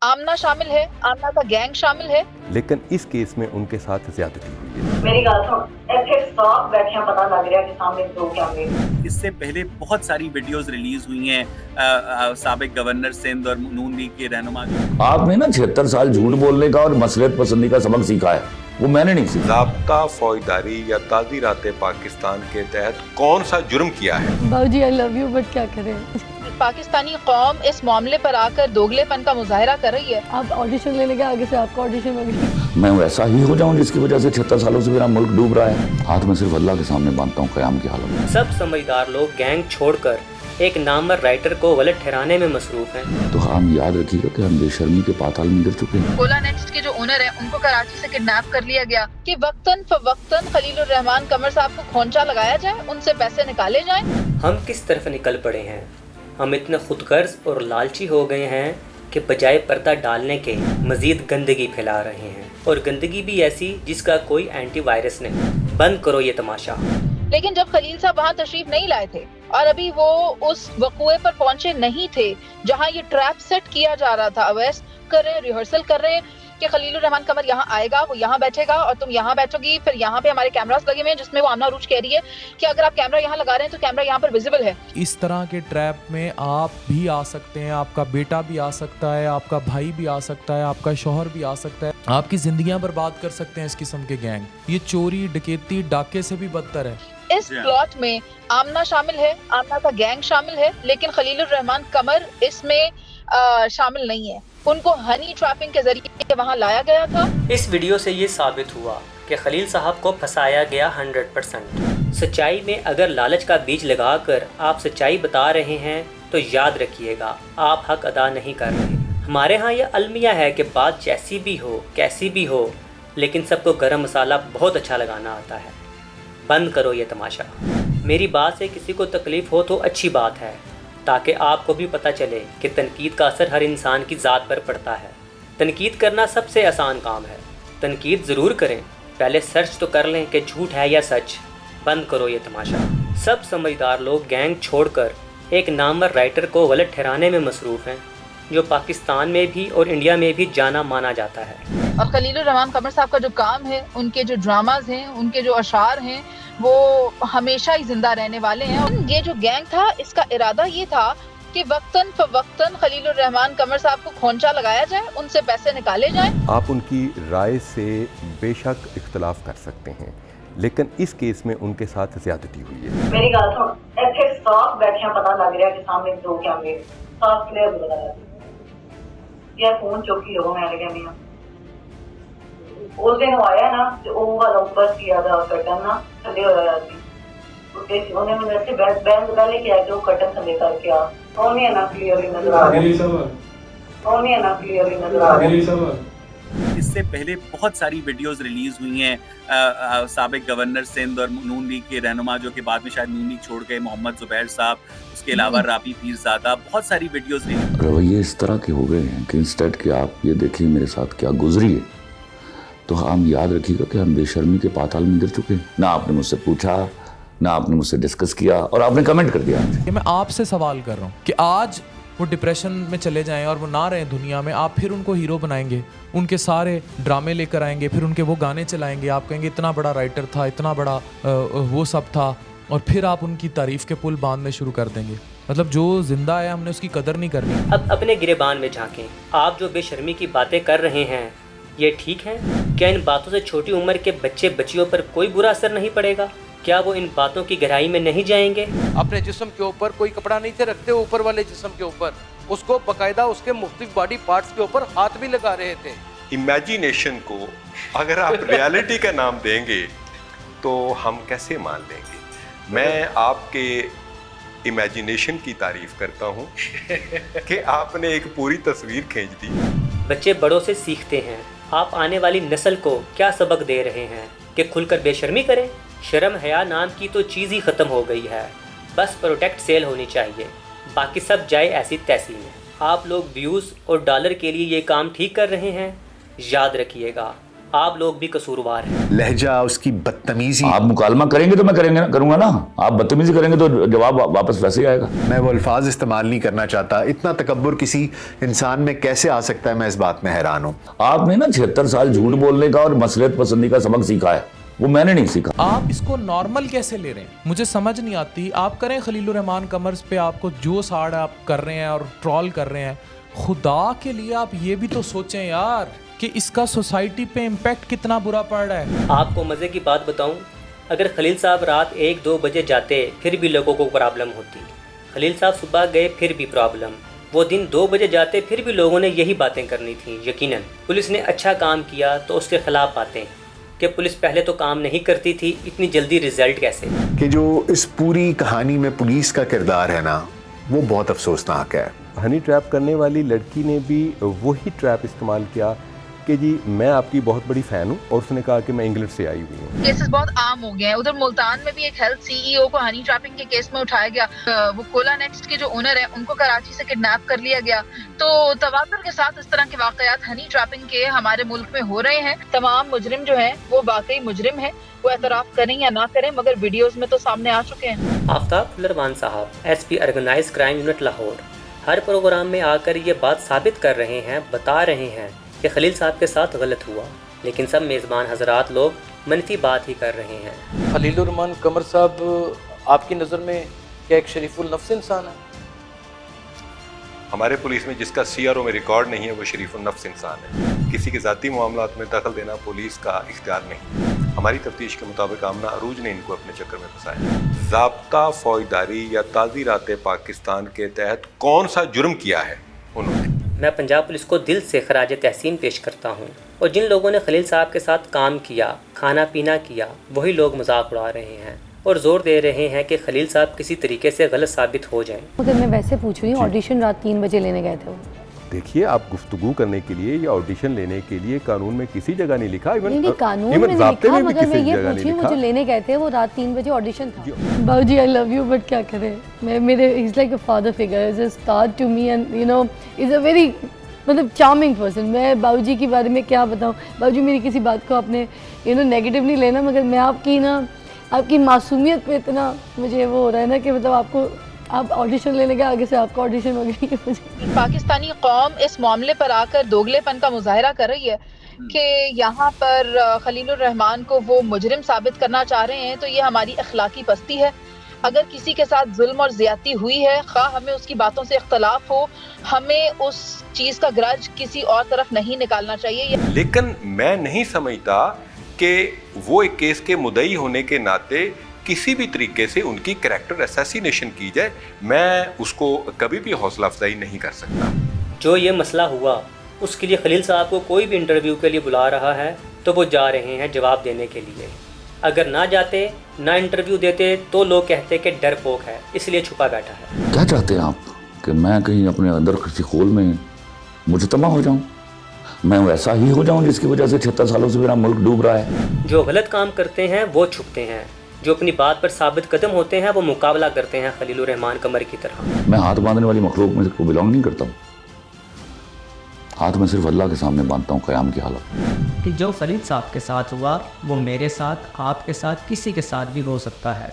आमना शामिल है, आमना का गैंग शामिल है। लेकिन इस केस में उनके साथ ज्यादती हुई है। मेरी गल सुन, इत्थे साफ बैठिया पता लग रहा कि सामने दो कैमरे। इससे पहले बहुत सारी वीडियोस रिलीज हुई हैं साबिक गवर्नर सिंध और नून लीग के रहनुमा। आपने ना 76 साल झूठ बोलने का और मसलियत पसंदी का सबक सीखा है, वो मैंने नहीं सीखा। ज़ाब्ता फौजदारी या ताज़ीराते पाकिस्तान के तहत कौन सा जुर्म किया है? बाबूजी आई लव यू, बट क्या करें। पाकिस्तानी कौम इस मामले पर आकर दोगलेपन का मुजाहरा कर रही है। आप ऑडिशन लेने के आगे से आपका ऑडिशन होगी। मैं वैसा ही हो जाऊं जिसकी वजह से 76 सालों से मेरा मुल्क डूब रहा है। हाथ में सिर्फ अल्लाह के सामने बांधता हूँ क़याम की हालत में। सब समझदार लोग गैंग छोड़कर एक नामवर राइटर को गलत ठहराने में मसरूफ हैं। तो हम याद रखिएगा कि हम बेशर्मी के पाताल में गिर चुके हैं। कोला नेक्स्ट के जो ओनर है उनको कराची से किडनैप कर लिया गया कि वक्तन फवक्तन खलीलुर रहमान कमर साहब को खोंचा लगाया जाए, उनसे पैसे निकाले जाएं। हम किस तरफ निकल पड़े हैं? हम इतने खुदगर्ज और लालची हो गए हैं कि बजाय पर्दा डालने के मजीद गंदगी फैला रहे हैं, और गंदगी भी ऐसी जिसका कोई एंटीवायरस नहीं। बंद करो ये तमाशा। लेकिन जब खलील साहब वहाँ तशरीफ नहीं लाए थे और अभी वो उस वक़ुए पर पहुंचे नहीं थे जहां ये ट्रैप सेट किया जा रहा था, अवैस कर रहे हैं, रिहर्सल कर रहे हैं कि खलीलुर रहमान कमर यहाँ आएगा, वो यहाँ बैठेगा और तुम यहाँ बैठोगी। फिर यहाँ पे हमारे कैमरास लगे हुए हैं जिसमें वो आमना अरूज कह रही है कि अगर आप कैमरा यहाँ लगा रहे हैं तो कैमरा यहाँ पर विजिबल है। इस तरह के ट्रैप में आप भी आ सकते हैं, आपका बेटा भी आ सकता है, आपका भाई भी आ सकता है, आपका शौहर भी आ सकता है, आपकी जिंदगियां बर्बाद कर सकते हैं इस किस्म के गैंग। ये चोरी, डकैती, डाके से भी बदतर है। इस प्लॉट में आमना शामिल है, आमना का गैंग शामिल है, लेकिन खलीलुर रहमान कमर इसमें शामिल नहीं है। उनको हनी ट्रैपिंग के जरिए वहां लाया गया था। इस वीडियो से ये साबित हुआ कि खलील साहब को फंसाया गया 100%। सच्चाई में अगर लालच का बीज लगाकर आप सच्चाई बता रहे हैं तो याद रखिएगा आप हक अदा नहीं कर रहे। हमारे यहाँ यह अलमिया है कि बात जैसी भी हो, कैसी भी हो, लेकिन सबको गरम मसाला बहुत अच्छा लगाना आता है। बंद करो ये तमाशा। मेरी बात से किसी को तकलीफ़ हो तो अच्छी बात है, ताकि आपको भी पता चले कि तनकीद का असर हर इंसान की ज़ात पर पड़ता है। तनकीद करना सबसे आसान काम है। तनकीद ज़रूर करें, पहले सर्च तो कर लें कि झूठ है या सच। बंद करो ये तमाशा। सब समझदार लोग गैंग छोड़कर एक नामवर राइटर को गलत ठहराने में मसरूफ़ हैं, जो पाकिस्तान में भी और इंडिया में भी जाना माना जाता है। और खलीलुर रहमान कमर साहब का जो काम है, उनके जो ड्रामाज हैं, उनके जो अशार हैं, वो हमेशा ही जिंदा रहने वाले हैं। ये जो गैंग था, इसका इरादा ये था कि वक्तन फवक्तन खलीलुर रहमान कमर साहब को खोंचा लगाया जाए, उनसे पैसे निकाले जाएं। आप उनकी राय से बेशक इख्तलाफ कर सकते हैं, लेकिन इस केस में उनके साथ ज्यादती हुई है। मेरी गल सुन, इत्थे साफ बैठिया पता लग रहा कि सामने दो कैमरे, साफ क्लियर पता लग रहा। यार फोन चौकी लोगों में लगे नहीं। उस दिन आया ना तो वो वाला ऊपर किया था कर्टन ना थले हो रहा थी, उन्होंने मुझे ऐसे बैंड पहले किया कि वो कर्टन थले करके आ कौन है ना क्लियरली नजर आ रहा, कौन है ना क्लियरली नजर आ रहा। इससे पहले बहुत सारी वीडियोस रिलीज हुई हैं साबिक गवर्नर सिंध और नून लीग के रहनुमा, जो कि बाद में शायद नून लीग छोड़ गए, मोहम्मद जुबैर साहब, उसके अलावा राबी पीरजादा, बहुत सारी वीडियोस रिलीज। रवैये इस तरह के हो गए हैं कि इंस्टेड कि आप ये देखिए मेरे साथ क्या गुजरी है, तो हम याद रखिएगा कि हम बेशर्मी के पाताल में गिर चुके हैं। ना आपने मुझसे पूछा, ना आपने मुझसे डिस्कस किया, और आपने कमेंट कर दिया। मैं आपसे सवाल कर रहा हूँ कि आज वो डिप्रेशन में चले जाएं और वो ना रहें दुनिया में, आप फिर उनको हीरो बनाएंगे, उनके सारे ड्रामे लेकर आएंगे, फिर उनके वो गाने चलाएंगे, आप कहेंगे इतना बड़ा राइटर था, इतना बड़ा वो सब था, और फिर आप उनकी तारीफ के पुल बांधने शुरू कर देंगे। मतलब जो जिंदा है हमने उसकी कदर नहीं करनी। अब अपने गिरेबान में झांकें। आप जो बेशर्मी की बातें कर रहे हैं ये ठीक है? क्या इन बातों से छोटी उम्र के बच्चे बच्चियों पर कोई बुरा असर नहीं पड़ेगा? क्या वो इन बातों की गहराई में नहीं जाएंगे? अपने जिस्म के ऊपर कोई कपड़ा नहीं थे रखते, ऊपर वाले जिस्म के ऊपर उसको बकायदा उसके मुख्तलिफ बॉडी पार्ट्स के ऊपर हाथ भी लगा रहे थे। इमेजिनेशन को अगर आप रियलिटी का नाम देंगे तो हम कैसे मान लेंगे? मैं आपके इमेजिनेशन की तारीफ करता हूँ कि आपने एक पूरी तस्वीर खींच दी। बच्चे बड़ों से सीखते हैं। आप आने वाली नस्ल को क्या सबक दे रहे हैं कि खुलकर बेशर्मी करें? शर्म हया नाम की तो चीज़ ही ख़त्म हो गई है। बस प्रोटेक्ट सेल होनी चाहिए, बाकी सब जाए ऐसी तैसी में। आप लोग व्यूज़ और डॉलर के लिए ये काम ठीक कर रहे हैं। याद रखिएगा आप लोग भी कसूरवार हैं। लहजा, उसकी बदतमीजी। आप मुकालमा करेंगे तो मैं करूंगा ना। आप बदतमीजी करेंगे तो जवाब वापस वैसे ही आएगा। मैं वो अल्फाज इस्तेमाल नहीं करना चाहता। इतना तकब्बुर किसी इंसान में कैसे आ सकता है, मैं इस बात में हैरान हूँ। आपने ना 76 साल झूठ बोलने का और मसलियत पसंदी का सबक सीखा है, वो मैंने नहीं सीखा। आप इसको नॉर्मल कैसे ले रहे हैं, मुझे समझ नहीं आती। आप करें खलीलुर रहमान कमर पे आपको जो साड़ आप कर रहे हैं और ट्रॉल कर रहे हैं, खुदा के लिए आप ये भी तो सोचें यार कि इसका सोसाइटी पे इम्पैक्ट कितना बुरा पड़ रहा है। आपको मज़े की बात बताऊं, अगर खलील साहब रात 1-2 बजे जाते फिर भी लोगों को प्रॉब्लम होती। खलील साहब सुबह गए फिर भी प्रॉब्लम। वो दिन 2 बजे जाते फिर भी लोगों ने यही बातें करनी थी। यकीनन पुलिस ने अच्छा काम किया तो उसके खिलाफ बातें कि पुलिस पहले तो काम नहीं करती थी, इतनी जल्दी रिजल्ट कैसे। कि जो इस पूरी कहानी में पुलिस का किरदार है ना, वो बहुत अफसोसनाक है। हनी ट्रैप करने वाली लड़की ने भी वही ट्रैप इस्तेमाल किया कि जी मैं आपकी बहुत बड़ी फ़ैन हूँ, और उसने कहा कि मैं इंग्लैंड से आई हुई हूँ। केसेस बहुत आम हो गए हैं। उधर मुल्तान में भी एक हेल्थ सीईओ को हनी ट्रैपिंग के केस में उठाया गया। वो कोला नेक्स्ट के जो ओनर है उनको कराची से किडनैप कर लिया गया। तो तवातुर के साथ इस तरह के वाकयात हनी ट्रैपिंग के हमारे मुल्क में हो रहे हैं। तमाम मुजरिम जो हैं वो वाकई मुजरिम हैं, वो एतराफ़ करें या ना करें, मगर वीडियोस में तो सामने आ चुके हैं। आफ्ताब फुल्लरवान साहब, SP organise crime unit Lahore, हर प्रोग्राम में आकर ये बात साबित कर रहे हैं, बता रहे हैं कि खलील साहब के साथ गलत हुआ, लेकिन सब मेज़बान हजरात लोग मनफी बात ही कर रहे हैं। खलीलुर रहमान कमर साहब आपकी नज़र में क्या एक शरीफुल नफ्स इंसान है? हमारे पुलिस में जिसका सीआरओ में रिकॉर्ड नहीं है वो शरीफुल नफ्स इंसान है। किसी के ज़ाती मामलात में दखल देना पुलिस का इख्तियार नहीं। हमारी तफ्तीश के मुताबिक आमना अरूज ने इनको अपने चक्कर में फंसाया। ज़ाब्ता फौजदारी या ताज़ीरात पाकिस्तान के तहत कौन सा जुर्म किया है उन्होंने? मैं पंजाब पुलिस को दिल से खराज तहसीन पेश करता हूँ, और जिन लोगों ने खलील साहब के साथ काम किया, खाना पीना किया, वही लोग मजाक उड़ा रहे हैं और जोर दे रहे हैं कि खलील साहब किसी तरीके से गलत साबित हो जाएं। अगर मैं वैसे पूछ रही हूँ, ऑडिशन रात 3 बजे लेने गए थे वो। देखिए, आप गुफ्तगू करने के लिए या ऑडिशन लेने के लिए कानून में किसी जगह नहीं लिखा। नहीं, कानून में नहीं लिखा, मगर मैं ये पूछ रही हूँ, मुझे लेने गए थे वो रात 3 बजे ऑडिशन था। बाबूजी आई लव यू, बट क्या करें, मैं मेरे he is like a father figure, is a star to me, and you know is a very मतलब चार्मिंग पर्सन। मैं बाबूजी के बारे में क्या बताऊँ। बाबूजी मेरी किसी बात को आपने नेगेटिव नहीं लेना, मगर मैं आपकी मासूमियत पे इतना मुझे वो हो रहा है ना कि मतलब आप ऑडिशन लेने के आगे से आपका ऑडिशन हो गई है। मुझे पाकिस्तानी कौम इस मामले पर आकर दोगलेपन का मुजाहरा कर रही है कि यहाँ पर खलीलुर रहमान को वो मुजरिम साबित करना चाह रहे हैं, तो ये हमारी अखलाकी पस्ती है। अगर किसी के साथ जुल्म और ज्यादती हुई है, खा हमें उसकी बातों से इख्तलाफ हो, हमें उस चीज़ का ग्रज किसी और तरफ नहीं निकालना चाहिए। लेकिन मैं नहीं समझता कि वो एक केस के मुद्दई होने के नाते किसी भी तरीके से उनकी कैरेक्टर असैसिनेशन की जाए। मैं उसको कभी भी हौसला अफजाई नहीं कर सकता। जो ये मसला हुआ उसके लिए खलील साहब को कोई भी इंटरव्यू के लिए बुला रहा है तो वो जा रहे हैं जवाब देने के लिए। अगर ना जाते, ना इंटरव्यू देते, तो लोग कहते कि डरपोक है, इसलिए छुपा बैठा है। क्या चाहते हैं आप कि मैं कहीं अपने अंदर किसी खोल में मुजतमा हो जाऊं? मैं वैसा ही हो जाऊं जिसकी वजह से 76 सालों से मेरा मुल्क डूब रहा है। जो गलत काम करते हैं वो छुपते हैं, जो अपनी बात पर साबित कदम होते हैं वो मुकाबला करते हैं खलीलुर रहमान कमर की तरह। मैं हाथ बांधने वाली मखलूक में को बिलोंग नहीं करता हूँ। हाथ में सिर्फ अल्लाह के सामने बांधता हूँ क़याम की हालत। कि जो खलील साहब के साथ हुआ वो मेरे साथ, आपके साथ, किसी के साथ भी हो सकता है।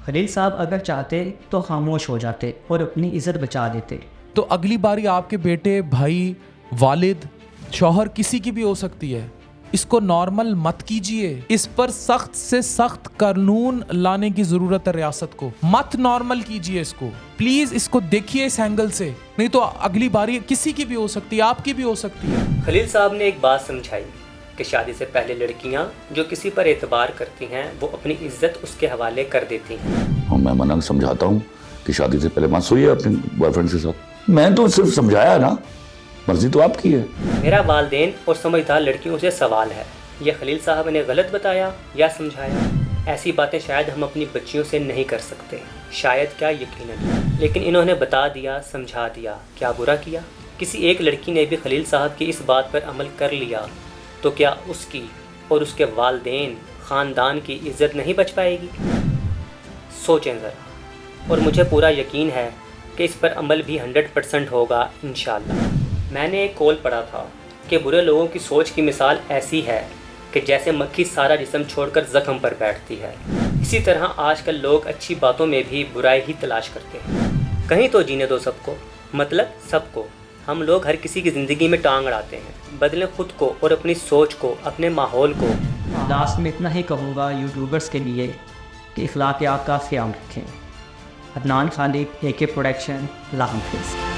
खलील साहब अगर चाहते तो खामोश हो जाते और अपनी इज़्ज़त बचा देते। तो अगली बारी आपके बेटे, भाई, वालिद, शौहर किसी की भी हो सकती है। इसको नॉर्मल मत कीजिए। इस पर सख्त से सख्त कानून लाने की ज़रूरत है रियासत को। मत नॉर्मल कीजिए इसको, प्लीज़ इसको देखिए इस एंगल से, नहीं तो अगली बारी किसी की भी हो सकती है, आपकी भी हो सकती है। खलील साहब ने एक बात समझाई कि शादी से पहले लड़कियां जो किसी पर एतबार करती हैं वो अपनी इज्जत उसके हवाले कर देती हैं। और मैं मना समझाता हूँ कि शादी से पहले मत सोइए अपने बॉयफ्रेंड के साथ। मैं तो सिर्फ समझाया ना, मर्जी तो आपकी है। मेरा वालिदैन और समझदार लड़कियों से सवाल है, यह खलील साहब ने गलत बताया या समझाया? ऐसी बातें शायद हम अपनी बच्चियों से नहीं कर सकते, शायद क्या यकीनन, लेकिन इन्होंने बता दिया, समझा दिया, क्या बुरा किया? किसी एक लड़की ने भी खलील साहब की इस बात पर अमल कर लिया तो क्या उसकी और उसके वालिदैन, ख़ानदान की इज़्ज़त नहीं बच पाएगी? सोचें ज़रा, और मुझे पूरा यकीन है कि इस पर अमल भी 100% होगा इंशाअल्लाह। मैंने एक कॉल पढ़ा था कि बुरे लोगों की सोच की मिसाल ऐसी है कि जैसे मक्खी सारा जिस्म छोड़कर ज़ख्म पर बैठती है। इसी तरह आजकल लोग अच्छी बातों में भी बुराई ही तलाश करते हैं। कहीं तो जीने दो सबको, मतलब सबको। हम लोग हर किसी की ज़िंदगी में टांग अड़ाते हैं। बदलें खुद को और अपनी सोच को, अपने माहौल को। लास्ट में इतना ही कहूँगा यूट्यूबर्स के लिए कि अखलाकियात का ख्याल रखें। अदनान खालिद, AK प्रोडक्शन, अल्लाह हाफ़िज़।